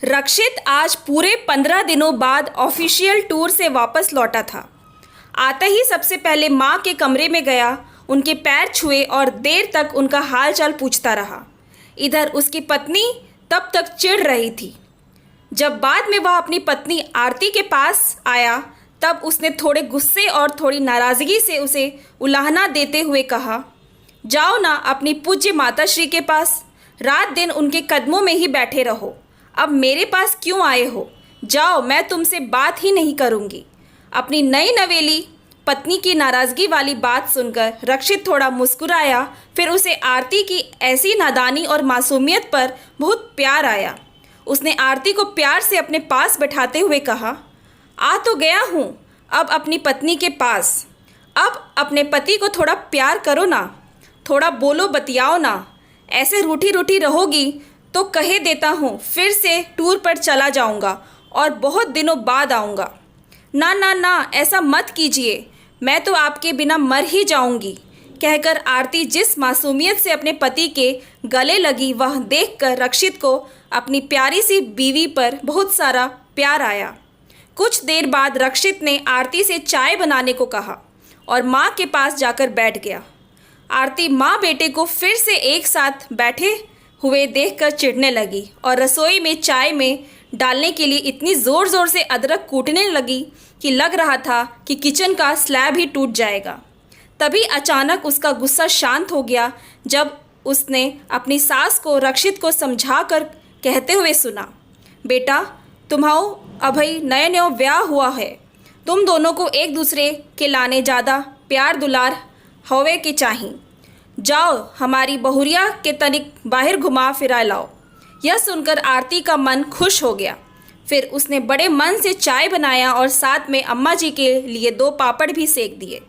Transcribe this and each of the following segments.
रक्षित आज पूरे 15 दिनों बाद ऑफिशियल टूर से वापस लौटा था। आते ही सबसे पहले माँ के कमरे में गया, उनके पैर छुए और देर तक उनका हालचाल पूछता रहा। इधर उसकी पत्नी तब तक चिढ़ रही थी। जब बाद में वह अपनी पत्नी आरती के पास आया तब उसने थोड़े गुस्से और थोड़ी नाराज़गी से उसे उलाहना देते हुए कहा, जाओ ना अपनी पूज्य माताश्री के पास, रात दिन उनके कदमों में ही बैठे रहो। अब मेरे पास क्यों आए हो? जाओ, मैं तुमसे बात ही नहीं करूँगी। अपनी नई नवेली पत्नी की नाराज़गी वाली बात सुनकर रक्षित थोड़ा मुस्कुराया। फिर उसे आरती की ऐसी नादानी और मासूमियत पर बहुत प्यार आया। उसने आरती को प्यार से अपने पास बैठाते हुए कहा, आ तो गया हूँ अब अपनी पत्नी के पास। अब अपने पति को थोड़ा प्यार करो ना, थोड़ा बोलो बतियाओ ना। ऐसे रूठी रूठी रहोगी तो कहे देता हूँ फिर से टूर पर चला जाऊँगा और बहुत दिनों बाद आऊँगा। ना ना ना, ऐसा मत कीजिए, मैं तो आपके बिना मर ही जाऊँगी। कहकर आरती जिस मासूमियत से अपने पति के गले लगी, वह देखकर रक्षित को अपनी प्यारी सी बीवी पर बहुत सारा प्यार आया। कुछ देर बाद रक्षित ने आरती से चाय बनाने को कहा और माँ के पास जाकर बैठ गया। आरती माँ बेटे को फिर से एक साथ बैठे हुए देखकर चिढ़ने लगी और रसोई में चाय में डालने के लिए इतनी ज़ोर ज़ोर से अदरक कूटने लगी कि लग रहा था कि किचन का स्लैब ही टूट जाएगा। तभी अचानक उसका गुस्सा शांत हो गया जब उसने अपनी सास को रक्षित को समझा कर कहते हुए सुना, बेटा, तुम्हारो अभी नए नए ब्याह हुआ है, तुम दोनों को एक दूसरे के लाने ज़्यादा प्यार दुलार होवे के चाहिए। जाओ, हमारी बहुरिया के तनिक बाहर घुमा फिरा लाओ। यह सुनकर आरती का मन खुश हो गया। फिर उसने बड़े मन से चाय बनाया और साथ में अम्मा जी के लिए 2 पापड़ भी सेक दिए।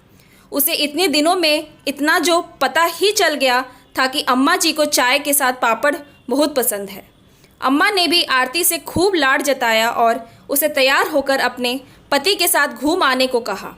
उसे इतने दिनों में इतना जो पता ही चल गया था कि अम्मा जी को चाय के साथ पापड़ बहुत पसंद है। अम्मा ने भी आरती से खूब लाड जताया और उसे तैयार होकर अपने पति के साथ घूम आने को कहा।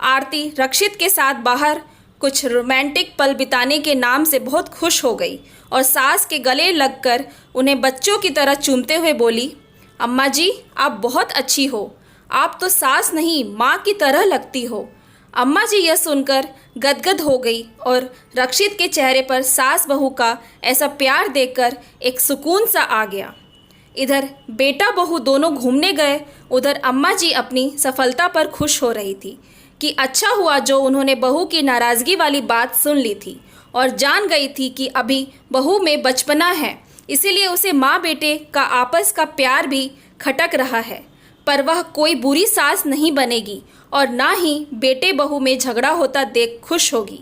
आरती रक्षित के साथ बाहर कुछ रोमांटिक पल बिताने के नाम से बहुत खुश हो गई और सास के गले लगकर उन्हें बच्चों की तरह चूमते हुए बोली, अम्मा जी, आप बहुत अच्छी हो, आप तो सास नहीं माँ की तरह लगती हो। अम्मा जी यह सुनकर गदगद हो गई और रक्षित के चेहरे पर सास बहू का ऐसा प्यार देखकर एक सुकून सा आ गया। इधर बेटा बहू दोनों घूमने गए, उधर अम्मा जी अपनी सफलता पर खुश हो रही थी कि अच्छा हुआ जो उन्होंने बहू की नाराज़गी वाली बात सुन ली थी और जान गई थी कि अभी बहू में बचपना है, इसीलिए उसे माँ बेटे का आपस का प्यार भी खटक रहा है। पर वह कोई बुरी सास नहीं बनेगी और ना ही बेटे बहू में झगड़ा होता देख खुश होगी।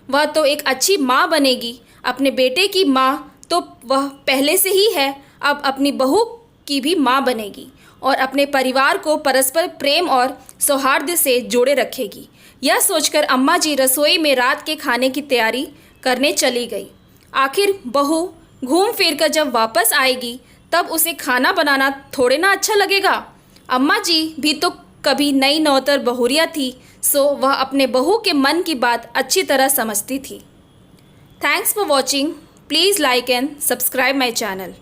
वह तो एक अच्छी माँ बनेगी। अपने बेटे की माँ तो वह पहले से ही है, अब अपनी बहू की भी माँ बनेगी और अपने परिवार को परस्पर प्रेम और सौहार्द से जोड़े रखेगी। यह सोचकर अम्मा जी रसोई में रात के खाने की तैयारी करने चली गई। आखिर बहू घूम फिर कर जब वापस आएगी तब उसे खाना बनाना थोड़े ना अच्छा लगेगा। अम्मा जी भी तो कभी नई नौतर बहुरिया थी, सो वह अपने बहू के मन की बात अच्छी तरह समझती थी। Thanks for watching. Please like and subscribe my channel.